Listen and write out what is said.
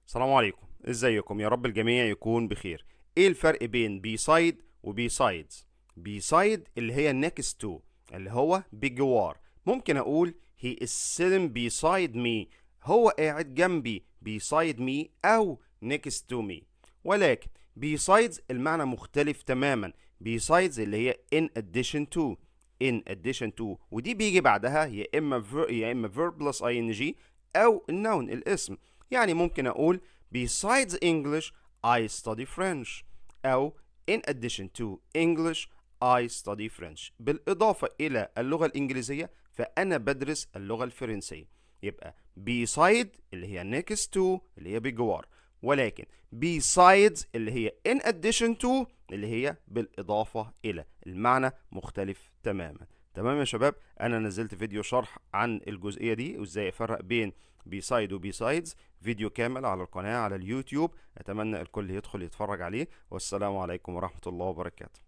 السلام عليكم، ازيكم؟ يا رب الجميع يكون بخير. ايه الفرق بين بيسايد وبيسايدز؟ بيسايد اللي هي next to، اللي هو بجوار. ممكن اقول he is sitting beside me، هو قاعد جنبي beside me او next to me. ولكن besides المعنى مختلف تماما. besides اللي هي in addition to، in addition to، ودي بيجي بعدها يا اما verb plus ing او النون الاسم. يعني ممكن أقول besides English I study French، أو in addition to English I study French. بالإضافة إلى اللغة الإنجليزية فأنا بدرس اللغة الفرنسية. يبقى beside اللي هي next to اللي هي بجوار، ولكن besides اللي هي in addition to اللي هي بالإضافة إلى. المعنى مختلف تماما. تمام يا شباب، أنا نزلت فيديو شرح عن الجزئية دي وإزاي أفرق بين بيسايد وبيسايدز، فيديو كامل على القناة على اليوتيوب. أتمنى الكل يدخل يتفرج عليه، والسلام عليكم ورحمة الله وبركاته.